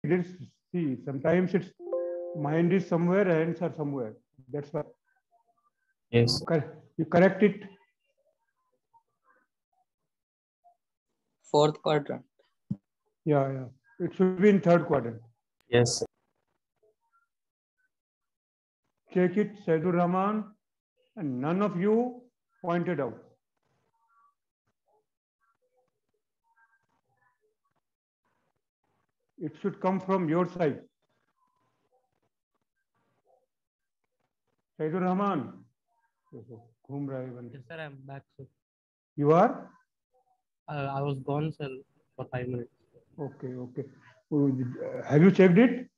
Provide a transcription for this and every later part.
Let's see. Sometimes it's mind is somewhere, hands are somewhere. That's why. Yes. You correct it. Fourth quadrant. Yeah. It should be in third quadrant. Yes. Check it, Saidur Rahman, and none of you pointed out. It should come from your side. Saidur Rahman. Yes, sir, I'm back, sir. You are? I was gone, sir, for 5 minutes. Okay. Have you checked it?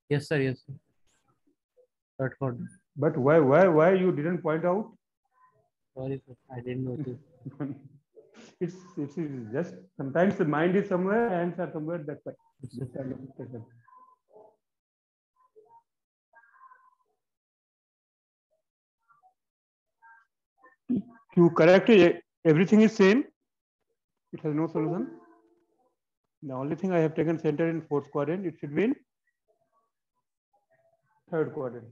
Yes, sir. Yes, sir. Third quadrant. But why you didn't point out? Sorry, sir. I didn't notice. It's just sometimes the mind is somewhere, hands are somewhere. That's why. You correct it, everything is same. It has no solution. The only thing I have taken center in fourth quadrant, it should be in third quadrant.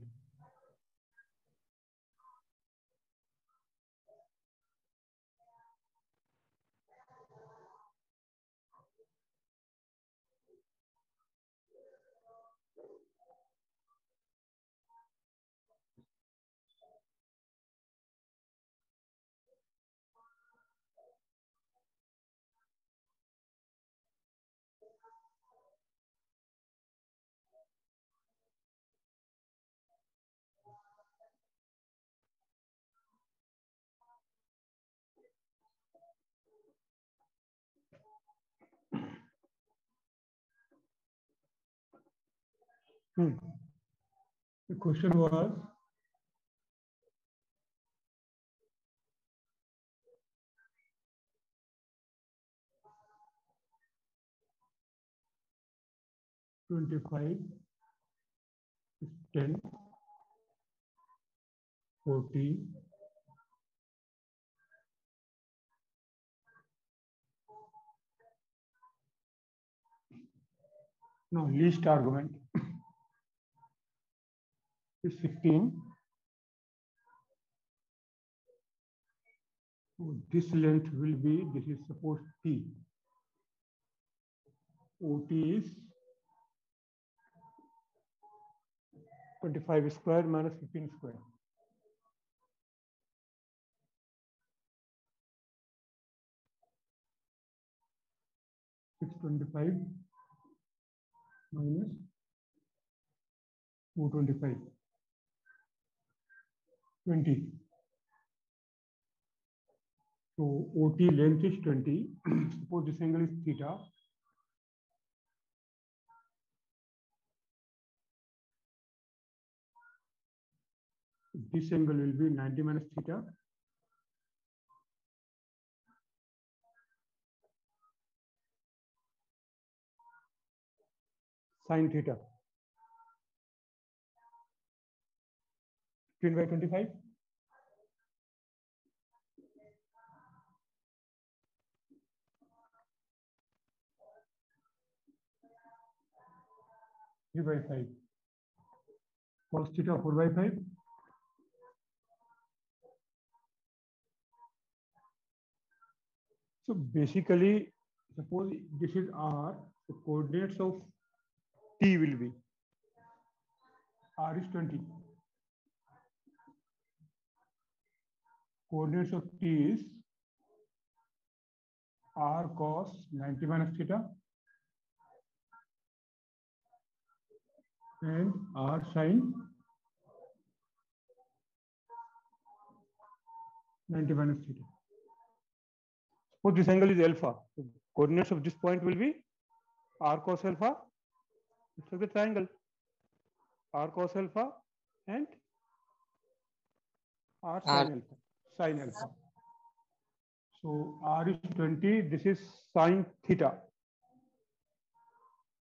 The question was, "25 is 10, 40, no, least argument is 15. So this length will be, this is suppose T. OT is 25 square minus 15 square. It's 25 minus 225. 20. So OT length is 20. Suppose this angle is theta. This angle will be 90 minus theta. Sin theta. 15 by 25. Three by 5. Cos theta 4 by 5. So basically, suppose this is R, the coordinates of T will be R is 20. Coordinates of T is R cos 90 minus theta and R sin 90 minus theta. Suppose this angle is alpha. The coordinates of this point will be R cos alpha. It's like the triangle. R cos alpha and R sin alpha. Sin alpha. So R is 20. This is sin theta.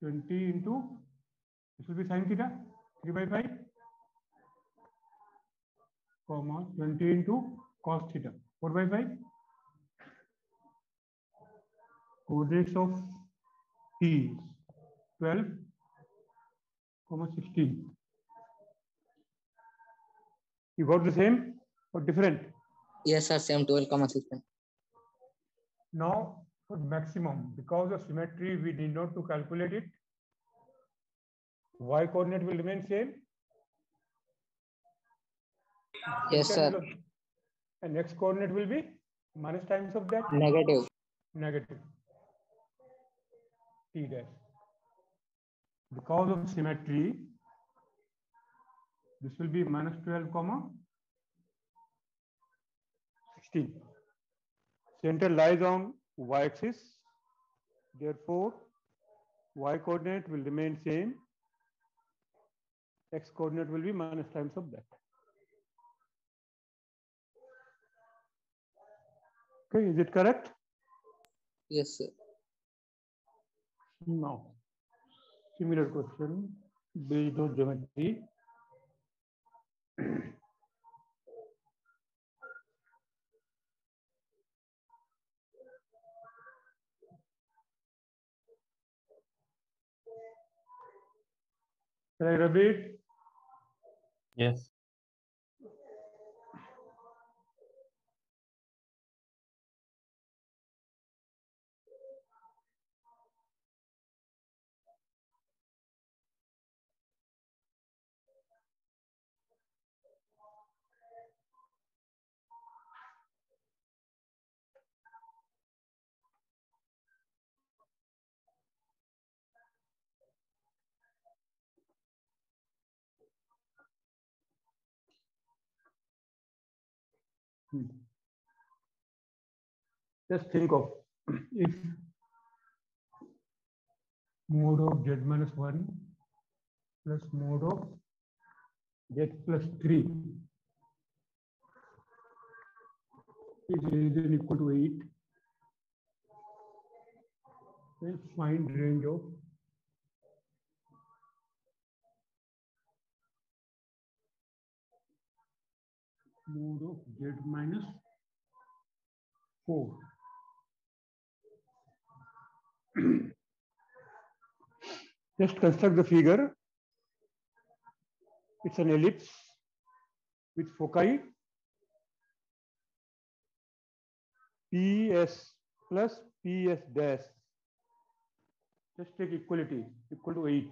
20 into, this will be sin theta, 3 by 5, comma 20 into cos theta, 4 by 5. Coordinates of T 12, 16. You got the same or different? Yes, sir. Same 12,16. Now for maximum, because of symmetry, we need not to calculate it. Y coordinate will remain same. Yes, sir. And x coordinate will be minus times of that. Negative. Negative. T dash. Because of symmetry, this will be minus 12, 16. Center lies on y-axis. Therefore, y coordinate will remain same. X coordinate will be minus times of that. Okay, is it correct? Yes, sir. Now, similar question based on geometry. Can I repeat? Yes. Just think of if mode of z minus 1 plus mode of z plus 3 is greater than equal to 8, then find range of mode of z minus 4. Just construct the figure. It's an ellipse with foci PS plus PS dash. Just take equality equal to 8.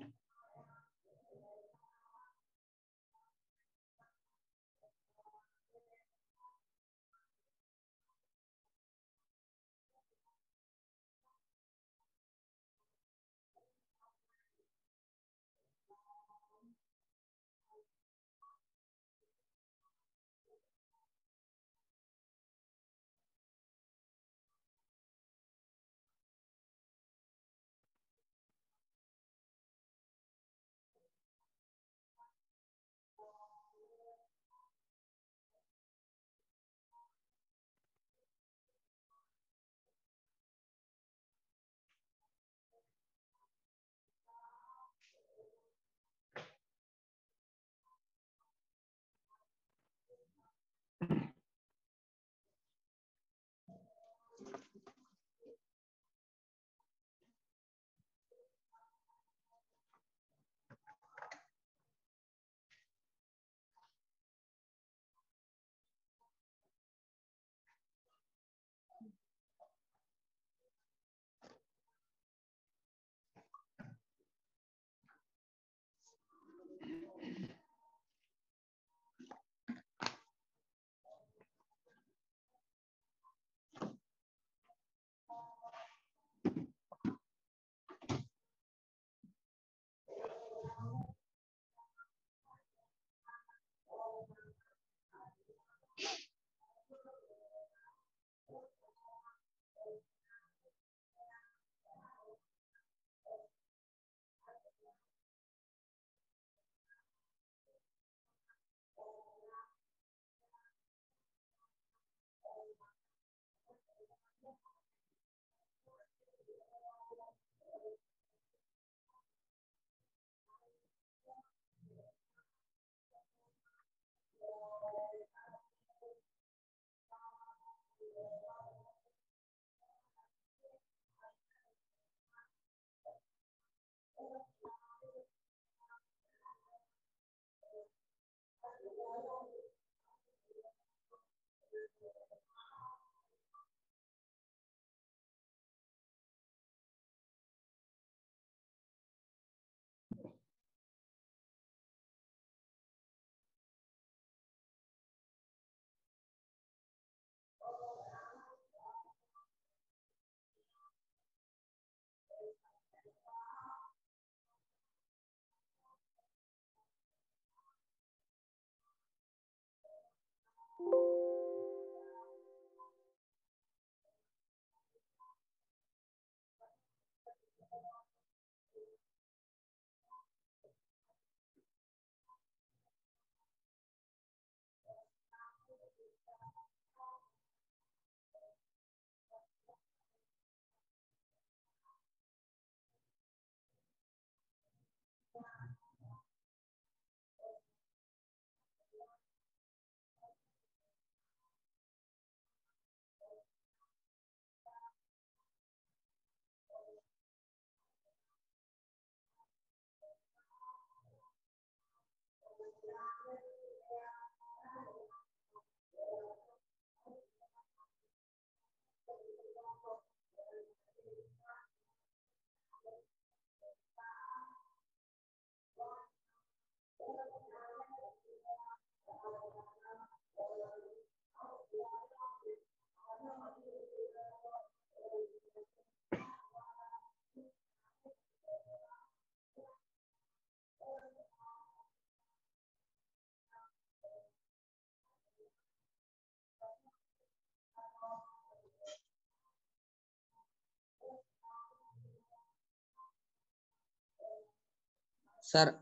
Sir,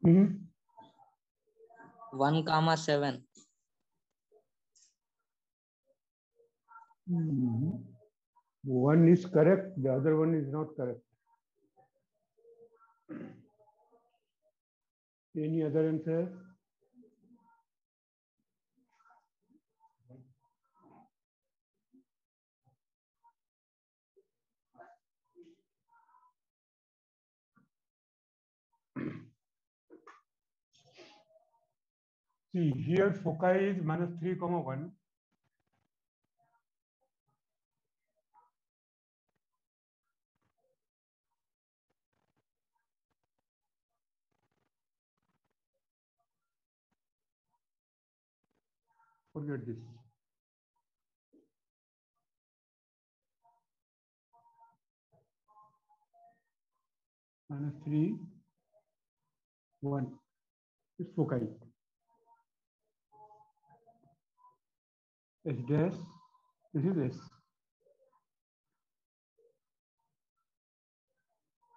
Mm-hmm. 1,7. Mm-hmm. One is correct, the other one is not correct. Any other answer? See, here foci is -3,1. Forget this. -3, 1 is foci. S dash, this is S.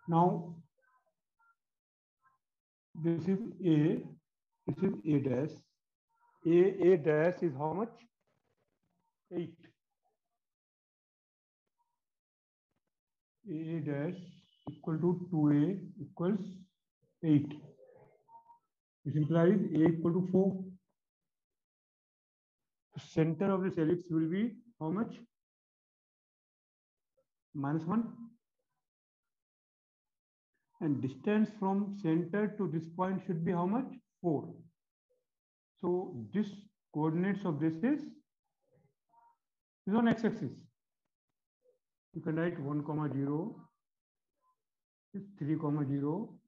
Now, this is A, this is A dash. A dash is how much? 8. A dash equal to 2A equals 8. This implies A equal to 4. The center of this ellipse will be how much? -1. And distance from center to this point should be how much? 4. So this coordinates of this is on x-axis. You can write 1, 0, is 3, 0,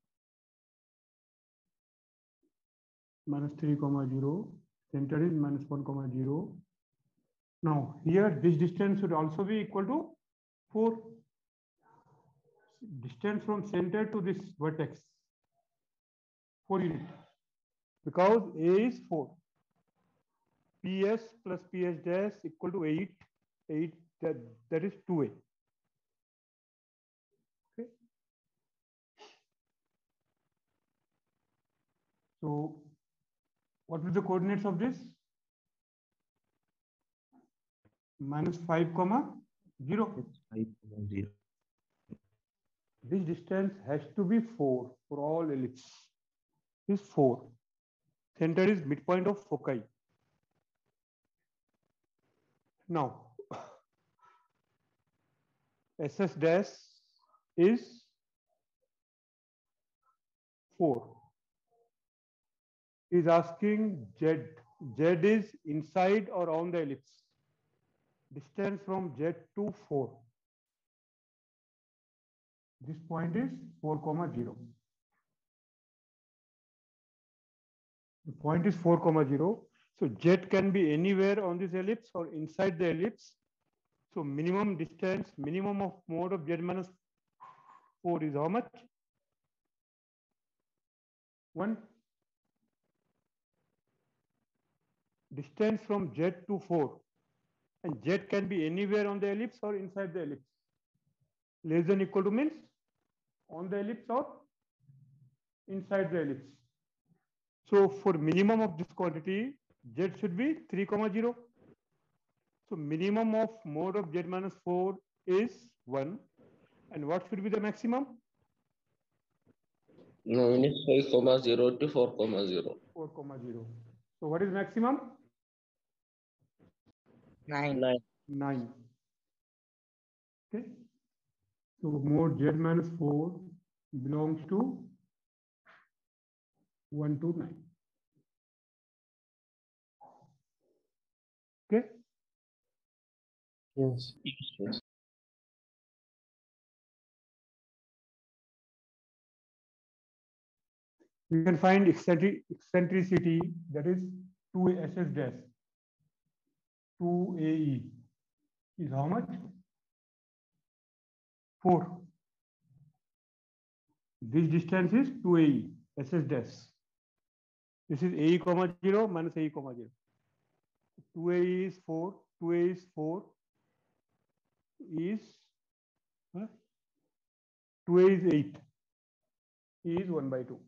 -3, 0, center is -1, 0. Now here this distance should also be equal to 4. Distance from center to this vertex, 4 units, because A is 4. PS plus PS dash equal to 8. 8, that is 2A. Okay. So what will the coordinates of this? -5, 0. 5,0. This distance has to be 4 for all ellipses. Is 4. Center is midpoint of foci. Now, SS dash is 4. Is asking Z. Z is inside or on the ellipse. Distance from Z to 4. This point is 4, 0. The point is 4, 0. So Z can be anywhere on this ellipse or inside the ellipse. So minimum distance, minimum of mode of Z minus 4 is how much? 1. distance from Z to 4, and Z can be anywhere on the ellipse or inside the ellipse. Less than equal to means on the ellipse or inside the ellipse. So for minimum of this quantity, Z should be 3, 0. So minimum of mode of Z minus 4 is 1. And what should be the maximum? No, it is 5, 0 to 4, 0. 4, 0. So what is maximum? 9. 9. 9. Okay. So mode Z minus 4 belongs to 1 to 9. Okay. Yes. Yes. We can find eccentricity, that is 2 SS dash 2 AE is how much? 4. This distance is 2 AE SS dash. This is AE, 0 minus AE, 0. 2 AE is 4. 2 AE is 4 is 2 AE is 8. E is 1 by 2.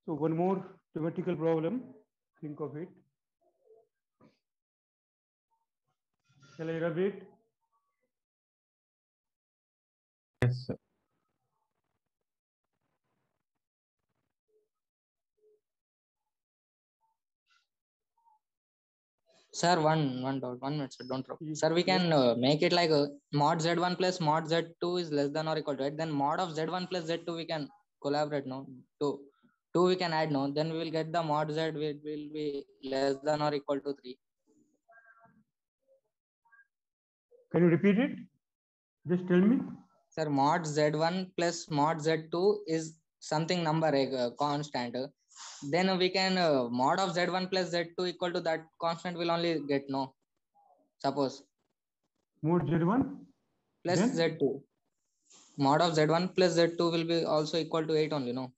So one more geometrical problem. Think of it. Shall I rub it? Yes, sir. Sir, one doubt, 1 minute, sir, don't drop. Yes, Sir, we yes. can make it like mod Z1 plus mod Z2 is less than or equal to 8. Then mod of Z1 plus Z2 we can collaborate, no? 2 we can add, no? Then we will get the mod Z will be less than or equal to 3. Can you repeat it? Just tell me. Sir, mod Z1 plus mod Z2 is something number, a constant. Then we can mod of Z1 plus Z2 equal to that constant will only get, no? Suppose Mode Z1 plus then Z2. Mod of Z1 plus Z2 will be also equal to 8 only, no?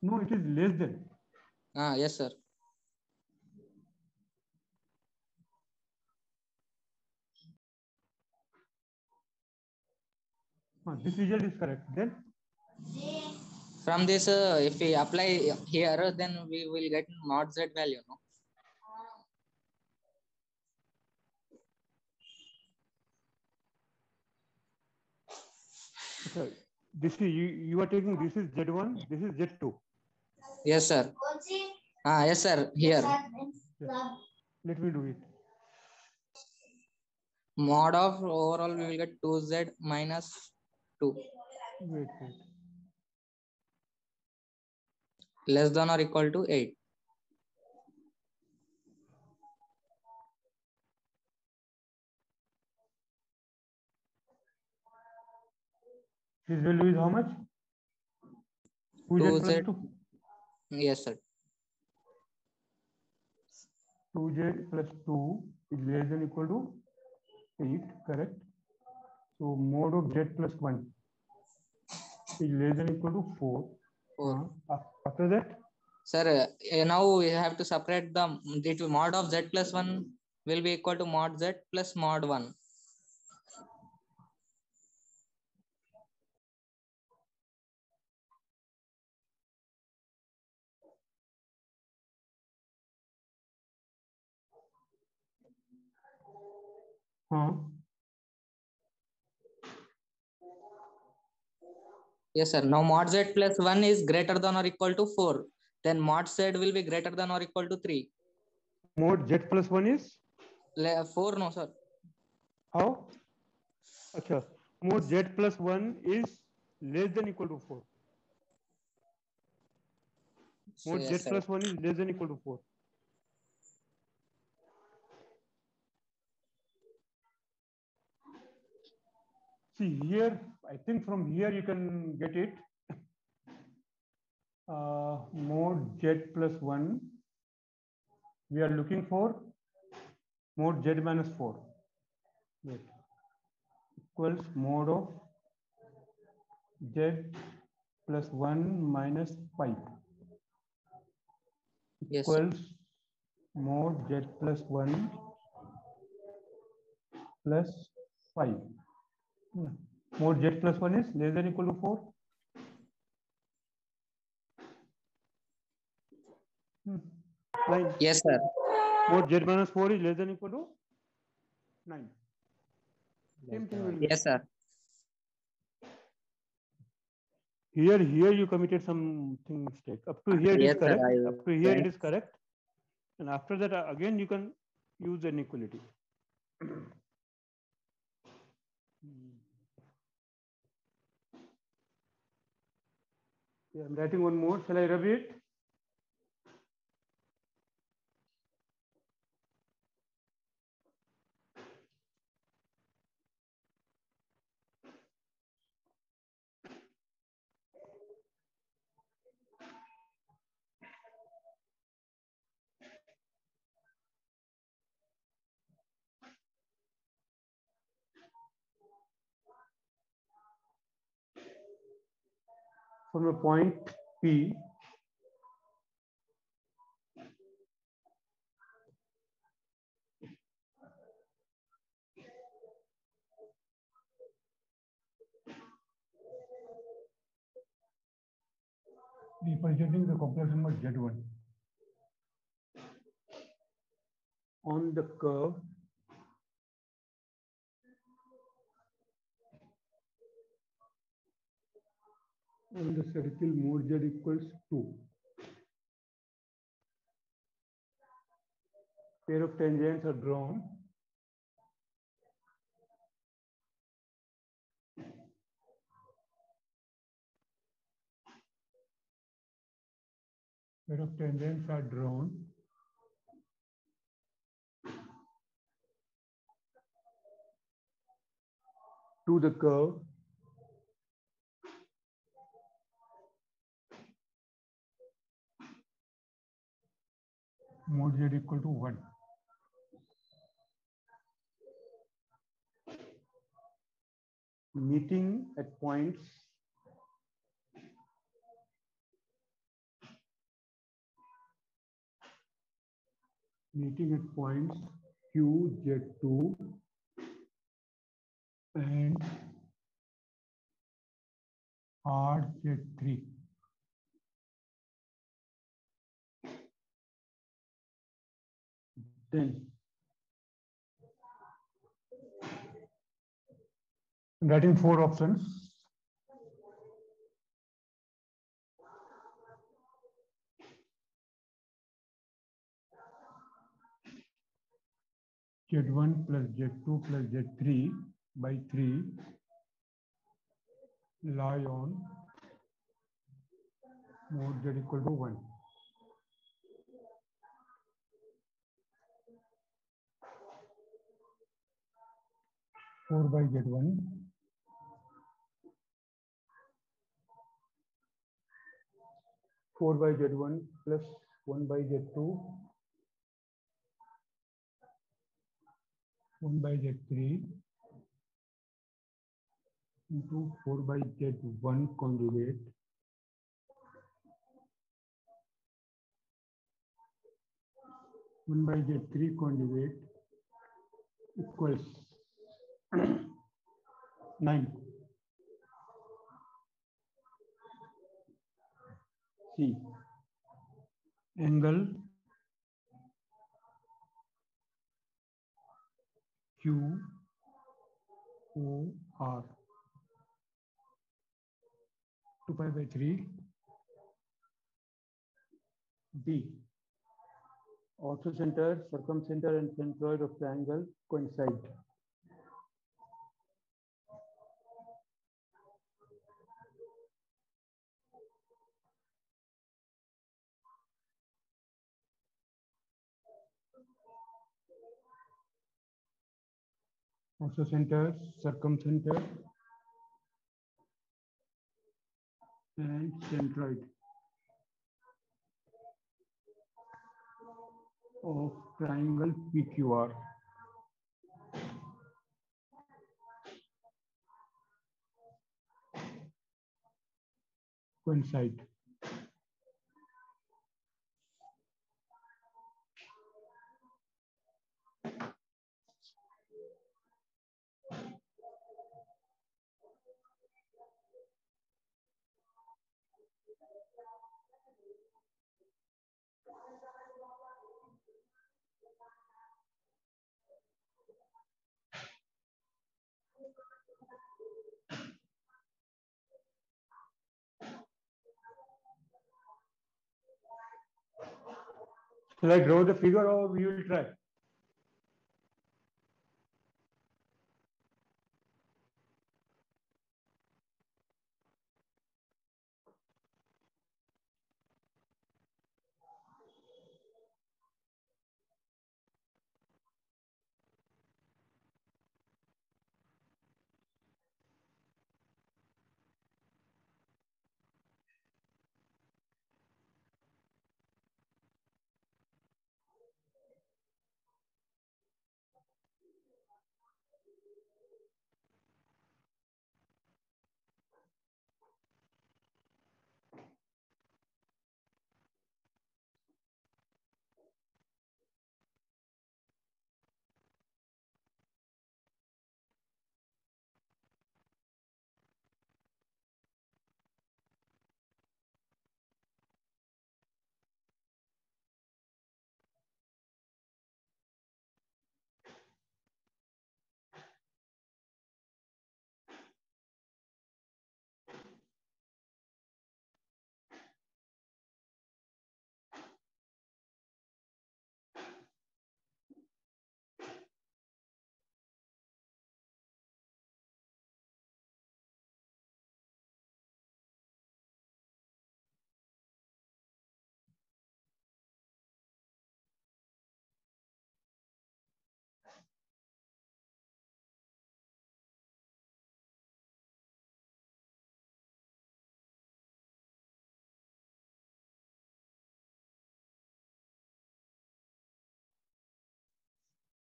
no, it is less than. Yes, sir. This result is correct. Then From this, if we apply here, then we will get mod Z value, no? okay, this is you are taking this is Z1, this is Z2. Yes, sir. Yes, sir. Here, Yeah. Let me do it. mod of overall we will get 2Z minus 2 Wait. less than or equal to 8. This value is how much? 2Z plus 2Z. 2. Yes, sir. 2Z plus 2 is less than equal to 8, correct? So mode of Z plus 1 is less than equal to 4. 4. After that, Sir, now we have to separate the mod of Z plus 1 will be equal to mod Z plus mod 1. Yes, sir. Now mod Z plus 1 is greater than or equal to 4. Then mod Z will be greater than or equal to 3. mode Z plus 1 is 4, no, sir. how? Achha, mode Z plus 1 is less than equal to 4. Mode Yes, Z sir. plus 1 is less than equal to 4. See here, I think from here you can get it. Mode Z plus 1, we are looking for mode Z minus 4. Wait. Equals mode of Z plus 1 minus 5. Yes, sir. Equals mod z plus 1 plus 5. Mod z plus 1 is less than equal to 4. Nine. Yes, sir. Mod z minus 4 is less than equal to 9. Same thing will be. Yes, sir. Here you committed something mistake. Up to here it Yes, is sir, correct. I- Up to here it is correct. And after that, again you can use inequality. Yeah, I'm writing one more. Shall I rub it? From a point P, representing the complex number Z1 on the curve on the circle mod Z equals 2. Pair of tangents are drawn. Pair of tangents are drawn. To the curve mod Z equal to 1. Meeting at points Q, Z2 and R, Z3. Then I'm writing 4 options. Z1 plus Z2 plus Z3 by 3 lie on mod Z equal to 1. Four by Z1 4 by Z1 plus 1 by Z2 1 by Z3 into 4 by Z1 conjugate 1 by Z3 conjugate equals 9. C. Angle Q O R 2 pi by 3 D. Orthocenter, circumcenter, and centroid of triangle coincide. Orthocenter, circumcenter, and centroid of triangle PQR. Coincide. Shall I draw the figure or we will try?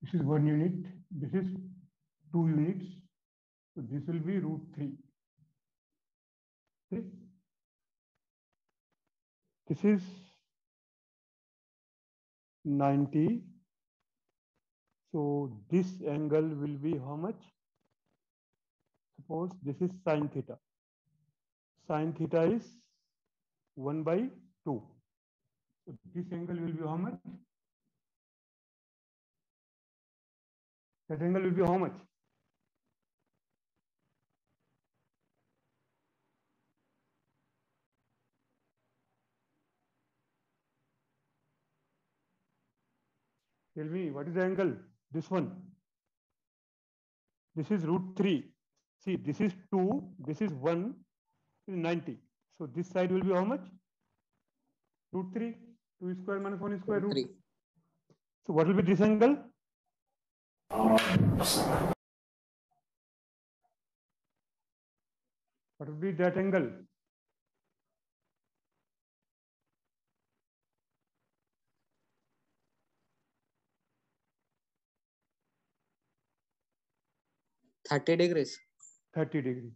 This is 1 unit. This is 2 units. So this will be √3. Okay. This is 90. So this angle will be how much? Suppose this is sine theta. Sine theta is 1/2. So this angle will be how much? That angle will be how much? Tell me, what is the angle? This one. This is √3. See, this is 2, this is 1, this is 90. So this side will be how much? √3. 2 square minus 1 square root. 3. So what will be this angle? What will be that angle? $30. 30 degrees.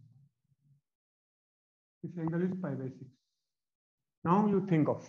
This angle is pi/6. Now you think of.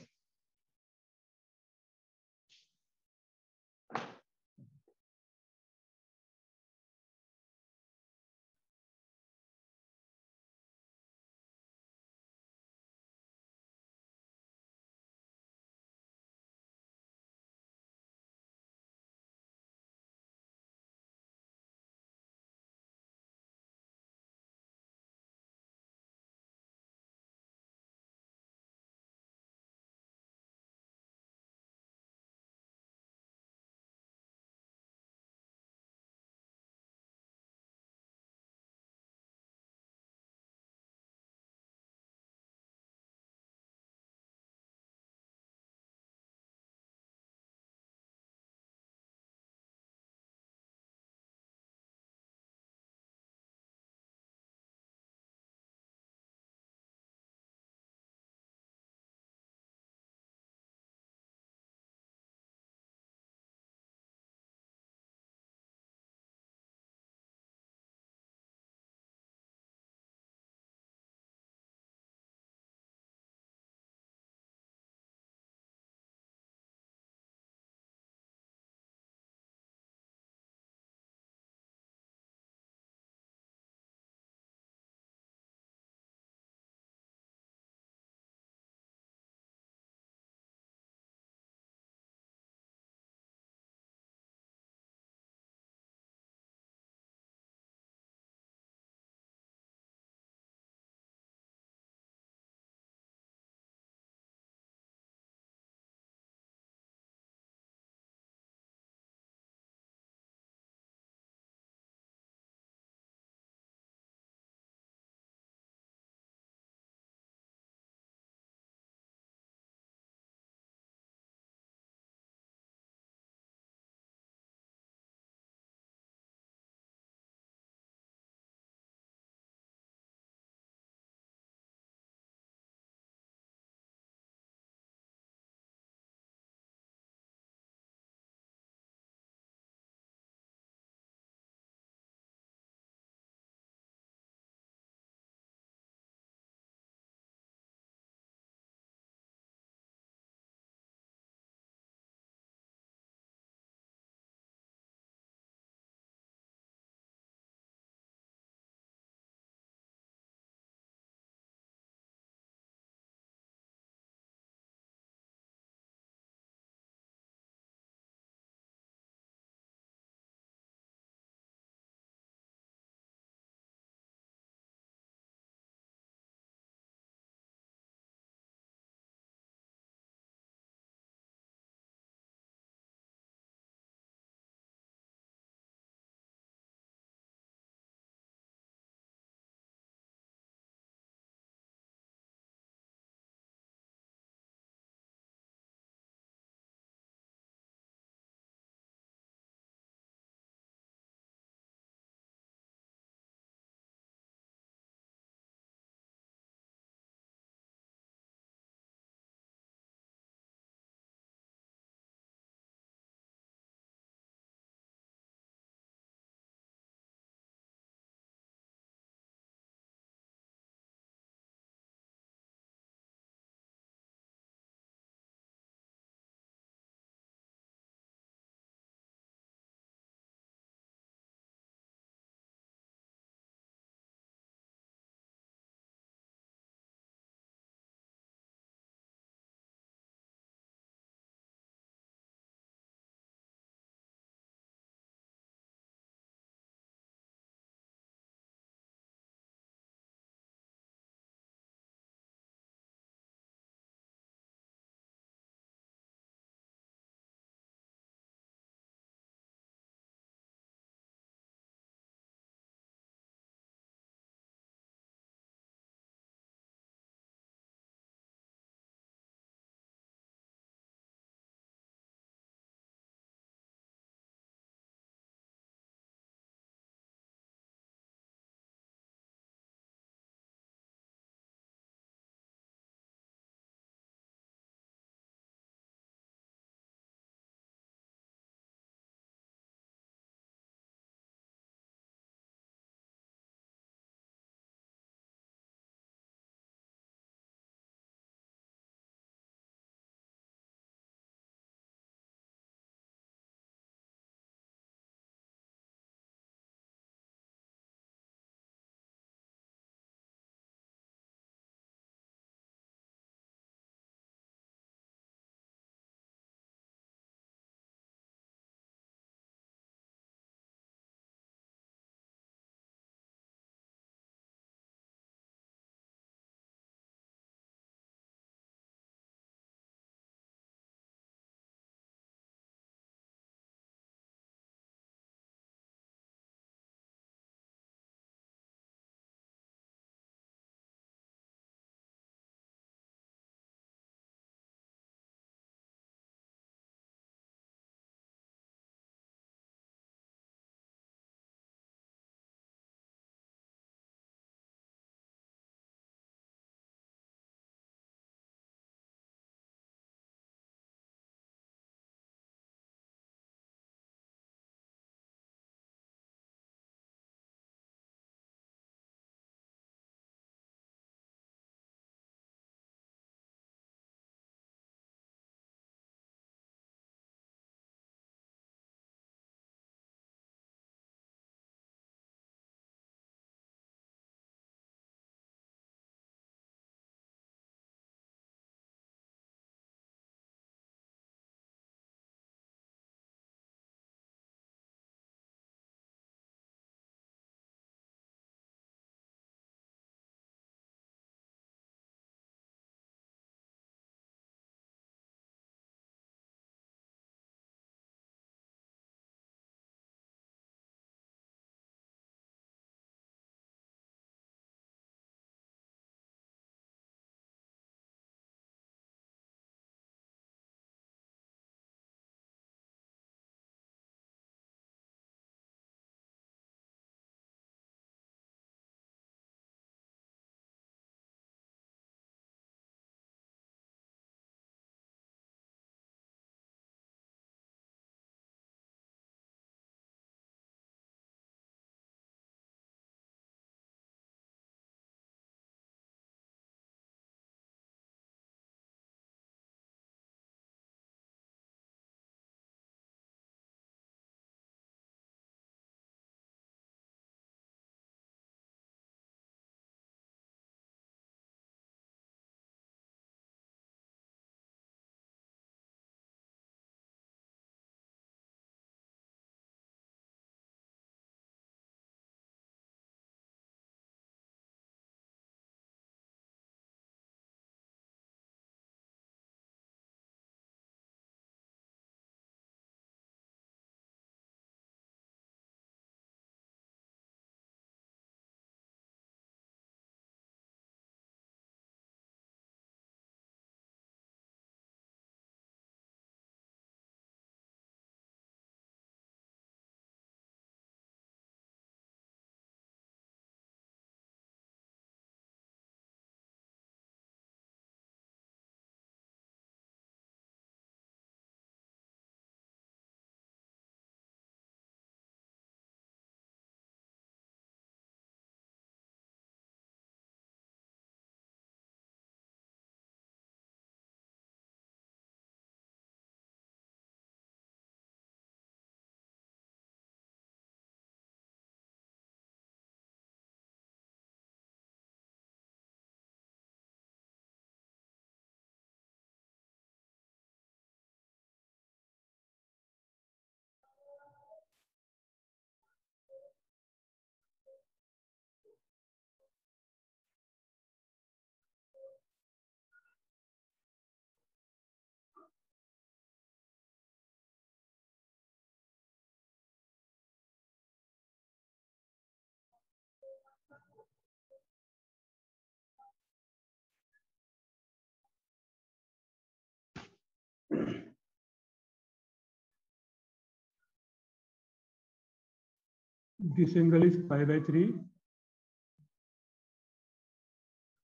This angle is pi by 3,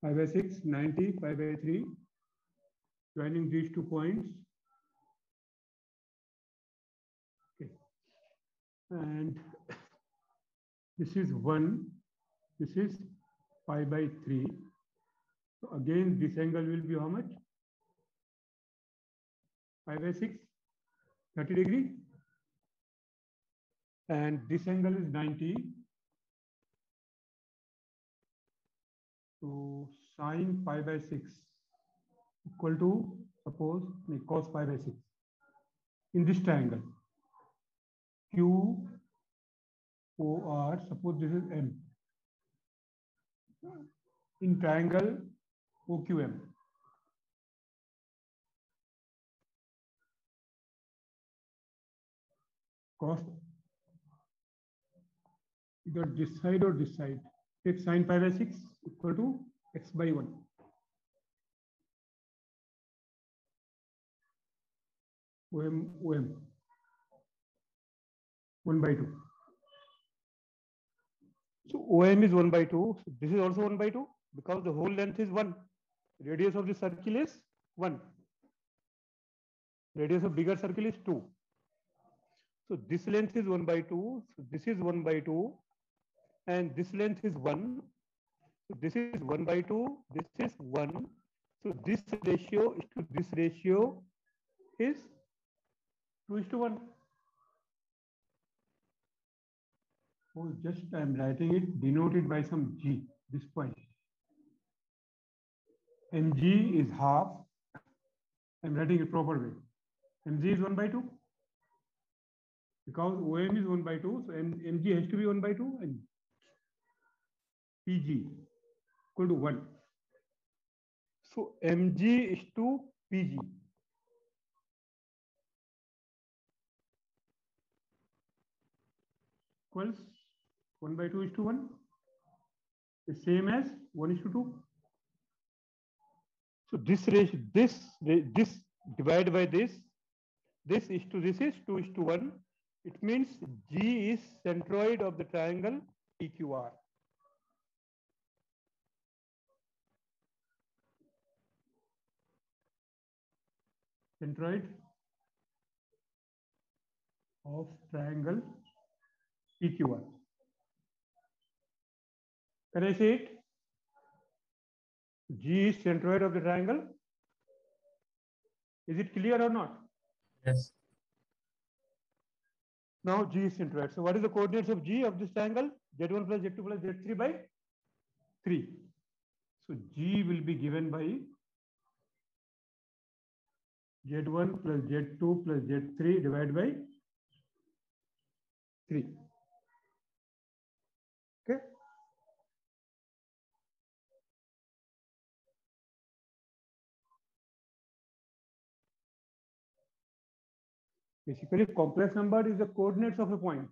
pi by 6, 90, pi by 3. Joining these 2 points. Okay. And this is 1, this is pi by 3. So again, this angle will be how much? Pi by 6, 30 degree. And this angle is 90. So sine pi by 6 equal to, suppose, cos pi by 6. In this triangle, Q O R, suppose this is M. In triangle OQM. Cos either this side or this side. Take sine pi by 6 equal to x by 1. OM 1 by 2. So OM is 1 by 2. So this is also 1 by 2 because the whole length is 1. Radius of the circle is 1. Radius of bigger circle is 2. So this length is 1 by 2. So this is 1 by 2. And this length is 1. So this is 1 by 2. This is 1. So this ratio to this ratio is 2:1. Oh, just I'm writing it denoted by some G, this point. Mg is half. I'm writing it proper way. Mg is 1 by 2. Because OM is 1 by 2, so Mg has to be 1 by 2 and Pg equal to 1. So Mg is to Pg. Equals 1 by 2:1. The same as 1:2. So this ratio, this divided by this is to this is 2:1. It means G is centroid of the triangle PQR. Centroid of triangle PQR. Can I say it? G is centroid of the triangle. Is it clear or not? Yes. Now G is centroid. So what is the coordinates of G of this triangle? Z1 plus Z2 plus Z3 by 3. So G will be given by Z1 plus Z2 plus Z3 divided by 3. Okay. Basically, complex number is the coordinates of a point.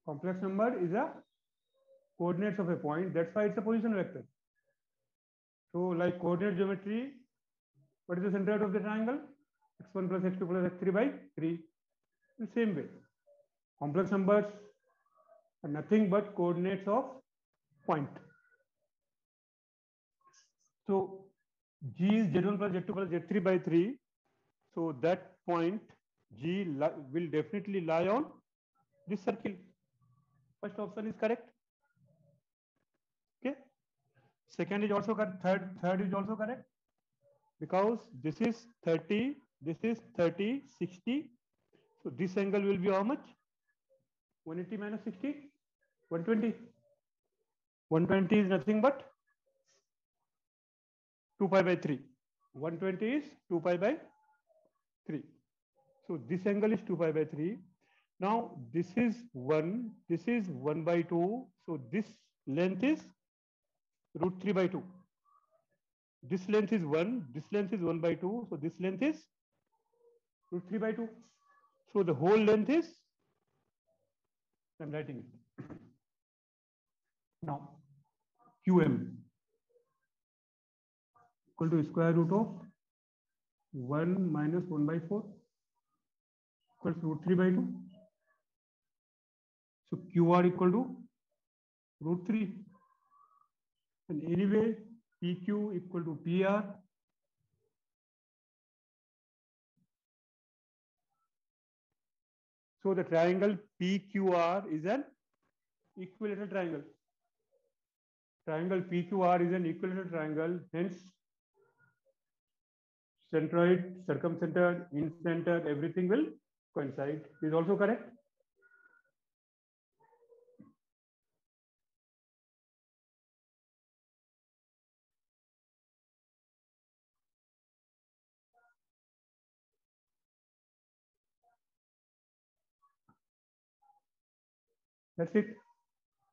Complex number is a coordinates of a point. That's why it's a position vector. So like coordinate geometry, what is the centroid of the triangle? X1 plus X2 plus X3 by 3. The same way. Complex numbers are nothing but coordinates of point. So G is Z1 plus Z2 plus Z3 by 3. So that point G will definitely lie on this circle. First option is correct. Okay. Second is also correct. Third is also correct. Because this is 30, this is 30, 60. So this angle will be how much? 180 minus 60, 120. 120 is nothing but 2 pi by 3. 120 is 2 pi by 3. So this angle is 2 pi by 3. Now this is 1, this is 1 by 2. So this length is root 3 by 2. This length is 1, this length is 1 by 2. So this length is root 3 by 2. So the whole length is, I'm writing it. Now QM equal to square root of 1 minus 1 by 4 equals root 3 by 2. So QR equal to √3. And anyway, PQ equal to PR. So the triangle PQR is an equilateral triangle. Triangle PQR is an equilateral triangle. Hence, centroid, circumcenter, incenter, everything will coincide. Is also correct. That's it.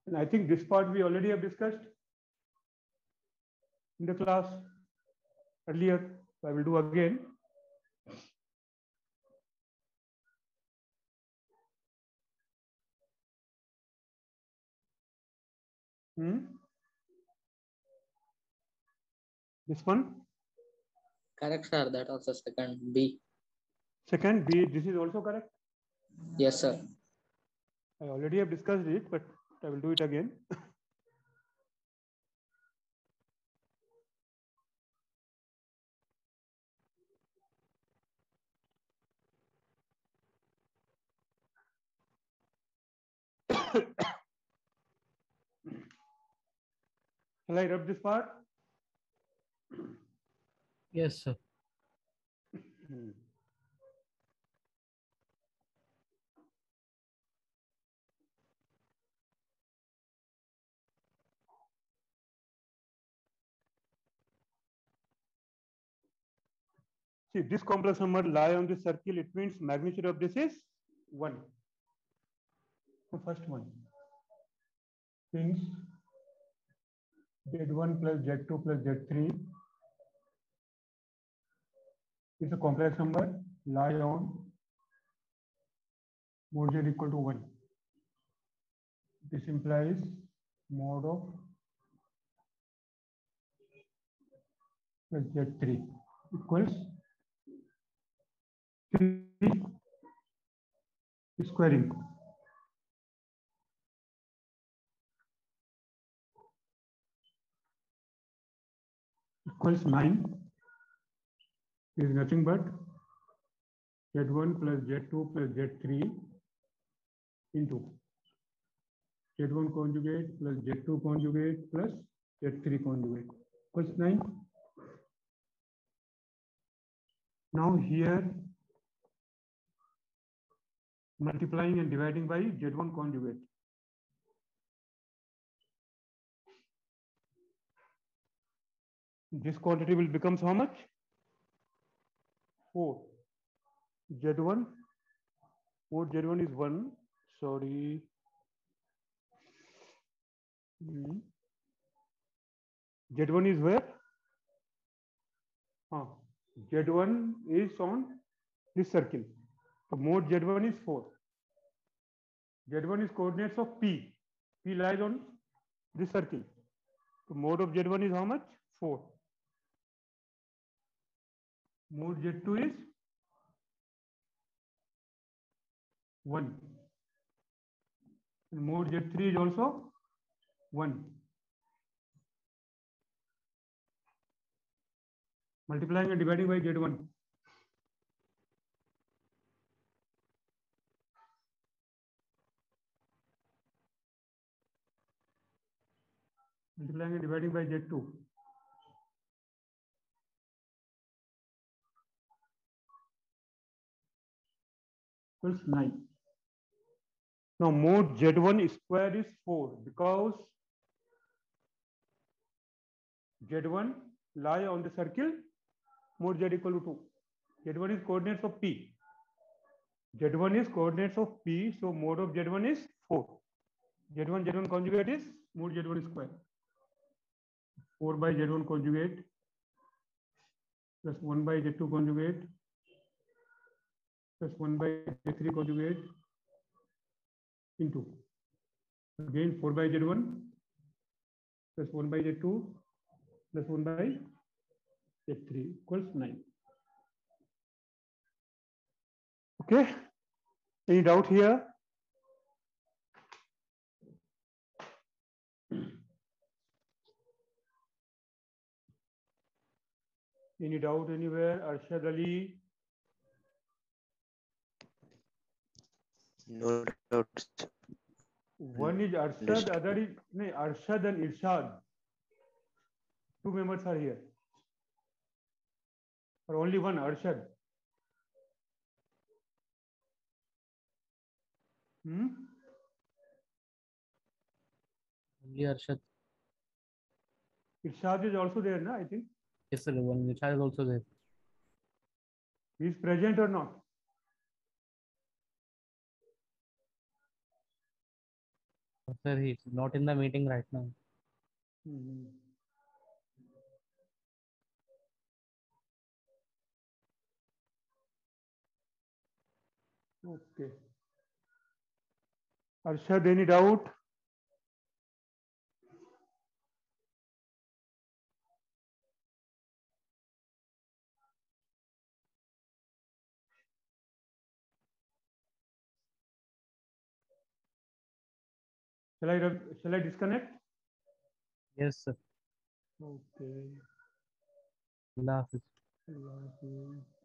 And I think this part we already have discussed in the class earlier. So I will do again. This one? Correct, sir. That was the second B. Second B, this is also correct. Yes, sir. I already have discussed it, but I will do it again. Shall I rub this part? Yes, sir. See, this complex number lie on this circle. It means magnitude of this is 1. The first one. Since Z1 plus Z2 plus Z3 is a complex number, lie on mod Z equal to 1. This implies mod of plus Z3 equals 3 squaring. Equals 9 is nothing but Z1 plus Z2 plus Z3 into Z1 conjugate plus Z2 conjugate plus Z3 conjugate equals 9. Now here multiplying and dividing by Z1 conjugate. This quantity will become how much? 4. Z1, mod Z1 is 1. Sorry. Z1 is where? Z1 is on this circle. So mod Z1 is 4. Z1 is coordinates of P. P lies on this circle. So mod of Z1 is how much? 4. Mod Z2 is 1. And mod Z3 is also 1. Multiplying and dividing by Z1. Multiplying and dividing by Z2. Equals 9. Now mod Z1 square is 4 because Z1 lie on the circle mod Z equal to 2. Z1 is coordinates of P. Z1 is coordinates of P, so mod of Z1 is 4. Z1 conjugate is mod Z1 square. 4 by Z1 conjugate plus 1 by Z2 conjugate plus 1 by Z3 conjugate into again 4 by Z1 plus 1 by Z2 plus 1 by Z3 equals 9. Okay, any doubt here? Any doubt anywhere? Arshad Ali? No doubts. One is Arshad, other is no, Arshad and Irshad. Two members are here. Or only one, Arshad. Only Arshad. Irshad is also there, na, I think. Yes, sir. One Irshad is also there. He is present or not? Sir, he's not in the meeting right now. Okay. Arshad, any doubt? Shall I disconnect? Yes, sir. Okay. Allah Hafiz. Allah Hafiz.